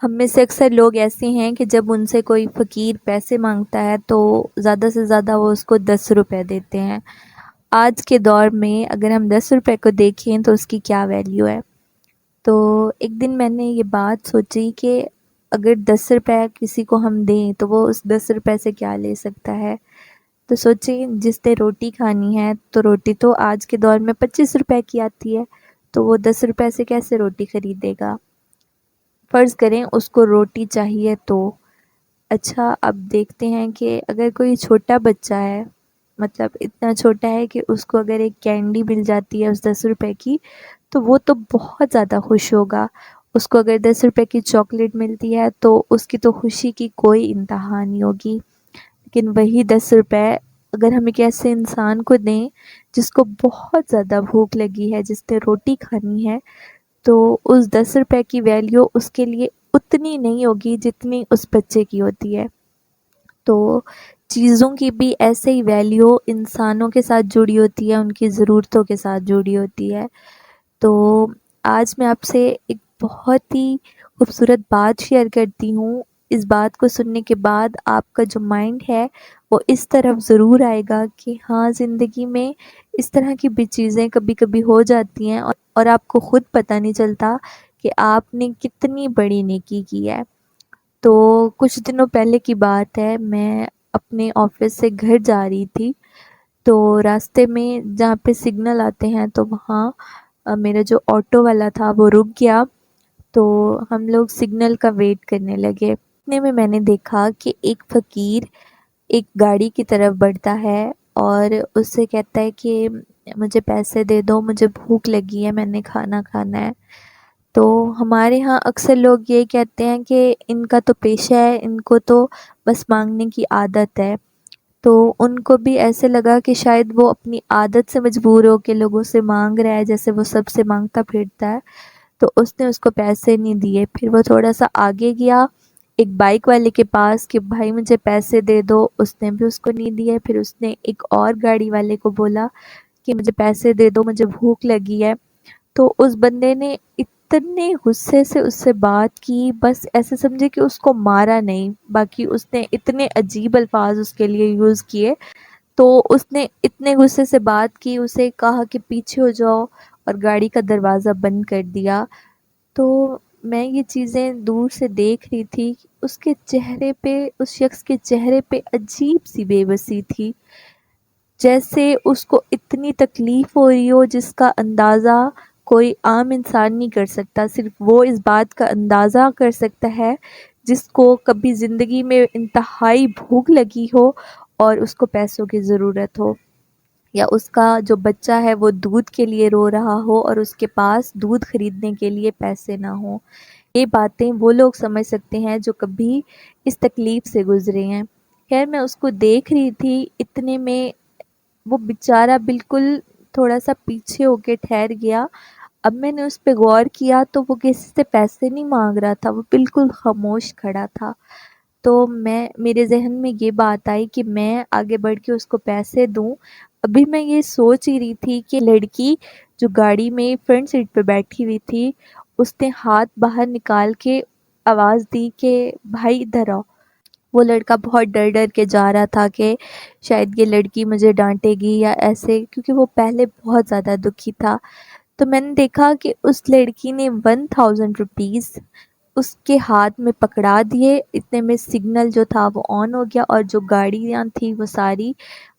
ہم میں سے اکثر لوگ ایسے ہیں کہ جب ان سے کوئی فقیر پیسے مانگتا ہے تو زیادہ سے زیادہ وہ اس کو 10 روپے دیتے ہیں۔ آج کے دور میں اگر ہم 10 روپے کو دیکھیں تو اس کی کیا ویلیو ہے۔ تو ایک دن میں نے یہ بات سوچی کہ اگر 10 روپے کسی کو ہم دیں تو وہ اس 10 روپے سے کیا لے سکتا ہے۔ تو سوچیں جس نے روٹی کھانی ہے تو روٹی تو آج کے دور میں 25 روپے کی آتی ہے، تو وہ 10 روپے سے کیسے روٹی خریدے گا۔ فرض کریں اس کو روٹی چاہیے تو اچھا، اب دیکھتے ہیں کہ اگر کوئی چھوٹا بچہ ہے، مطلب اتنا چھوٹا ہے کہ اس کو اگر ایک کینڈی مل جاتی ہے اس 10 روپے کی تو وہ تو بہت زیادہ خوش ہوگا۔ اس کو اگر 10 روپے کی چاکلیٹ ملتی ہے تو اس کی تو خوشی کی کوئی انتہا نہیں ہوگی۔ لیکن وہی 10 روپے اگر ہم ایک ایسے انسان کو دیں جس کو بہت زیادہ بھوک لگی ہے، جس نے روٹی کھانی ہے، تو اس 10 روپے کی ویلیو اس کے لیے اتنی نہیں ہوگی جتنی اس بچے کی ہوتی ہے۔ تو چیزوں کی بھی ایسے ہی ویلیو انسانوں کے ساتھ جڑی ہوتی ہے، ان کی ضرورتوں کے ساتھ جڑی ہوتی ہے۔ تو آج میں آپ سے ایک بہت ہی خوبصورت بات شیئر کرتی ہوں۔ اس بات کو سننے کے بعد آپ کا جو مائنڈ ہے وہ اس طرف ضرور آئے گا کہ ہاں، زندگی میں اس طرح کی بھی چیزیں کبھی کبھی ہو جاتی ہیں اور آپ کو خود پتہ نہیں چلتا کہ آپ نے کتنی بڑی نیکی کی ہے۔ تو کچھ دنوں پہلے کی بات ہے، میں اپنے آفس سے گھر جا رہی تھی، تو راستے میں جہاں پہ سگنل آتے ہیں تو وہاں میرا جو آٹو والا تھا وہ رک گیا، تو ہم لوگ سگنل کا ویٹ کرنے لگے۔ اتنے میں نے دیکھا کہ ایک فقیر ایک گاڑی کی طرف بڑھتا ہے اور اس سے کہتا ہے کہ مجھے پیسے دے دو، مجھے بھوک لگی ہے، میں نے کھانا کھانا ہے۔ تو ہمارے ہاں اکثر لوگ یہ کہتے ہیں کہ ان کا تو پیشہ ہے، ان کو تو بس مانگنے کی عادت ہے۔ تو ان کو بھی ایسے لگا کہ شاید وہ اپنی عادت سے مجبور ہو کے لوگوں سے مانگ رہا ہے، جیسے وہ سب سے مانگتا پھرتا ہے۔ تو اس نے اس کو پیسے نہیں دیے، پھر وہ تھوڑا سا آگے گیا ایک بائک والے کے پاس کہ بھائی مجھے پیسے دے دو، اس نے بھی اس کو نہیں دیے۔ پھر اس نے ایک اور گاڑی والے کو بولا کہ مجھے پیسے دے دو، مجھے بھوک لگی ہے۔ تو اس بندے نے اتنے غصے سے اس سے بات کی، بس ایسے سمجھے کہ اس کو مارا نہیں، باقی اس نے اتنے عجیب الفاظ اس کے لیے یوز کیے۔ تو اس نے اتنے غصے سے بات کی، اسے کہا کہ پیچھے ہو جاؤ اور گاڑی کا دروازہ بند کر دیا۔ تو میں یہ چیزیں دور سے دیکھ رہی تھی، اس کے چہرے پہ، اس شخص کے چہرے پہ عجیب سی بے بسی تھی، جیسے اس کو اتنی تکلیف ہو رہی ہو جس کا اندازہ کوئی عام انسان نہیں کر سکتا۔ صرف وہ اس بات کا اندازہ کر سکتا ہے جس کو کبھی زندگی میں انتہائی بھوک لگی ہو اور اس کو پیسوں کی ضرورت ہو، یا اس کا جو بچہ ہے وہ دودھ کے لیے رو رہا ہو اور اس کے پاس دودھ خریدنے کے لیے پیسے نہ ہوں۔ یہ باتیں وہ لوگ سمجھ سکتے ہیں جو کبھی اس تکلیف سے گزرے ہیں۔ خیر، میں اس کو دیکھ رہی تھی، اتنے میں وہ بیچارہ بالکل تھوڑا سا پیچھے ہو کے ٹھہر گیا۔ اب میں نے اس پہ غور کیا تو وہ کسی سے پیسے نہیں مانگ رہا تھا، وہ بالکل خاموش کھڑا تھا۔ تو میرے ذہن میں یہ بات آئی کہ میں آگے بڑھ کے اس کو پیسے دوں۔ ابھی میں یہ سوچ ہی رہی تھی کہ لڑکی جو گاڑی میں فرنٹ سیٹ پہ بیٹھی ہوئی تھی، اس نے ہاتھ باہر نکال کے آواز دی کہ بھائی ادھر آؤ۔ وہ لڑکا بہت ڈر ڈر کے جا رہا تھا کہ شاید یہ لڑکی مجھے ڈانٹے گی یا ایسے، کیونکہ وہ پہلے بہت زیادہ دکھی تھا۔ تو میں نے دیکھا کہ اس لڑکی نے 1000 روپیز اس کے ہاتھ میں پکڑا دیے۔ اتنے میں سگنل جو تھا وہ آن ہو گیا اور جو گاڑیاں تھیں وہ ساری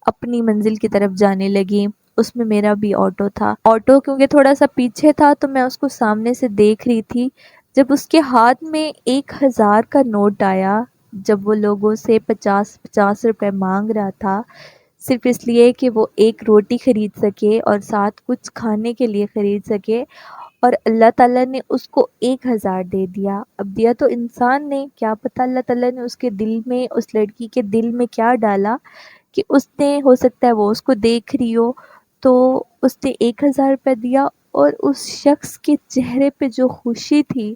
اپنی منزل کی طرف جانے لگیں۔ اس میں میرا بھی آٹو تھا۔ آٹو کیونکہ تھوڑا سا پیچھے تھا تو میں اس کو سامنے سے دیکھ رہی تھی۔ جب اس کے ہاتھ میں 1000 کا نوٹ آیا، جب وہ لوگوں سے 50 روپے مانگ رہا تھا، صرف اس لیے کہ وہ ایک روٹی خرید سکے اور ساتھ کچھ کھانے کے لیے خرید سکے، اور اللہ تعالیٰ نے اس کو 1000 دے دیا۔ اب دیا تو انسان نے، کیا پتہ اللہ تعالیٰ نے اس کے دل میں، اس لڑکی کے دل میں کیا ڈالا کہ اس نے، ہو سکتا ہے وہ اس کو دیکھ رہی ہو، تو اس نے 1000 روپے دیا، اور اس شخص کے چہرے پہ جو خوشی تھی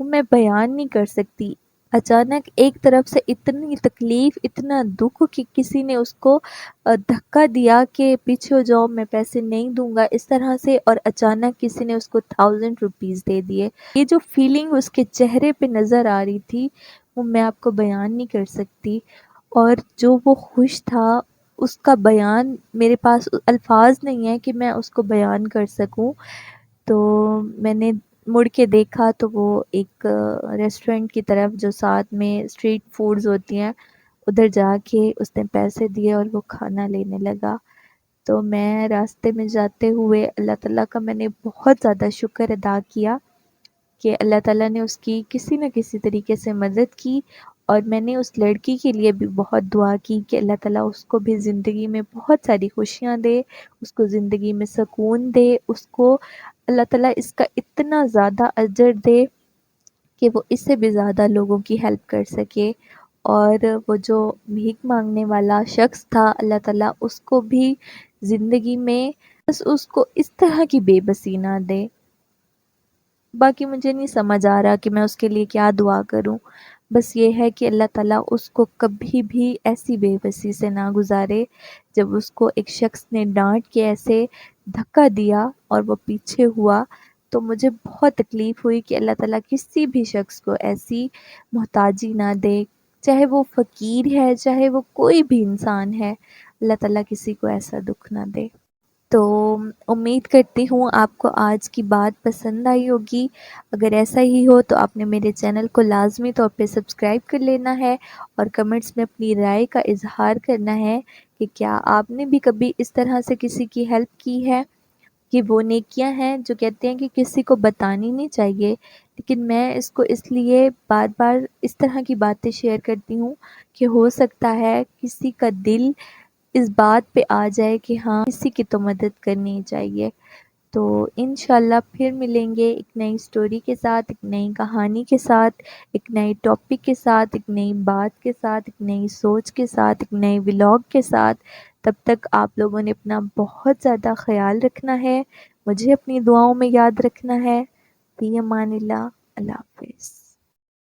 وہ میں بیان نہیں کر سکتی۔ اچانک ایک طرف سے اتنی تکلیف، اتنا دکھ کہ کسی نے اس کو دھکا دیا کہ پیچھے ہو جاؤ، میں پیسے نہیں دوں گا اس طرح سے، اور اچانک کسی نے اس کو 1000 روپیز دے دیے۔ یہ جو فیلنگ اس کے چہرے پہ نظر آ رہی تھی وہ میں آپ کو بیان نہیں کر سکتی، اور جو وہ خوش تھا اس کا بیان میرے پاس الفاظ نہیں ہے کہ میں اس کو بیان کر سکوں۔ تو میں نے مڑ کے دیکھا تو وہ ایک ریسٹورنٹ کی طرف جو ساتھ میں اسٹریٹ فوڈز ہوتی ہیں ادھر جا کے اس نے پیسے دیے اور وہ کھانا لینے لگا۔ تو میں راستے میں جاتے ہوئے اللہ تعالیٰ کا میں نے بہت زیادہ شکر ادا کیا کہ اللہ تعالیٰ نے اس کی کسی نہ کسی طریقے سے مدد کی، اور میں نے اس لڑکی کے لیے بھی بہت دعا کی کہ اللہ تعالیٰ اس کو بھی زندگی میں بہت ساری خوشیاں دے، اس کو زندگی میں سکون دے، اس کو اللہ تعالیٰ اس کا اتنا زیادہ اجر دے کہ وہ اس سے بھی زیادہ لوگوں کی ہیلپ کر سکے، اور وہ جو بھیک مانگنے والا شخص تھا اللہ تعالیٰ اس کو بھی زندگی میں بس اس کو اس طرح کی بے بسی نہ دے۔ باقی مجھے نہیں سمجھ آ رہا کہ میں اس کے لیے کیا دعا کروں، بس یہ ہے کہ اللہ تعالیٰ اس کو کبھی بھی ایسی بے بسی سے نہ گزارے۔ جب اس کو ایک شخص نے ڈانٹ کے ایسے دھکا دیا اور وہ پیچھے ہوا تو مجھے بہت تکلیف ہوئی کہ اللہ تعالیٰ کسی بھی شخص کو ایسی محتاجی نہ دے، چاہے وہ فقیر ہے، چاہے وہ کوئی بھی انسان ہے، اللہ تعالیٰ کسی کو ایسا دکھ نہ دے۔ تو امید کرتی ہوں آپ کو آج کی بات پسند آئی ہوگی۔ اگر ایسا ہی ہو تو آپ نے میرے چینل کو لازمی طور پہ سبسکرائب کر لینا ہے، اور کمنٹس میں اپنی رائے کا اظہار کرنا ہے کہ کیا آپ نے بھی کبھی اس طرح سے کسی کی ہیلپ کی ہے۔ کہ وہ نیکیاں ہیں جو کہتے ہیں کہ کسی کو بتانی نہیں چاہیے، لیکن میں اس کو اس لیے بار بار اس طرح کی باتیں شیئر کرتی ہوں کہ ہو سکتا ہے کسی کا دل اس بات پہ آ جائے کہ ہاں کسی کی تو مدد کرنی چاہیے۔ تو انشاءاللہ پھر ملیں گے ایک نئی سٹوری کے ساتھ، ایک نئی کہانی کے ساتھ، ایک نئی ٹاپک کے ساتھ، ایک نئی بات کے ساتھ، ایک نئی سوچ کے ساتھ، ایک نئے ولاگ کے ساتھ۔ تب تک آپ لوگوں نے اپنا بہت زیادہ خیال رکھنا ہے، مجھے اپنی دعاؤں میں یاد رکھنا ہے۔ فی امان اللہ، اللہ حافظ۔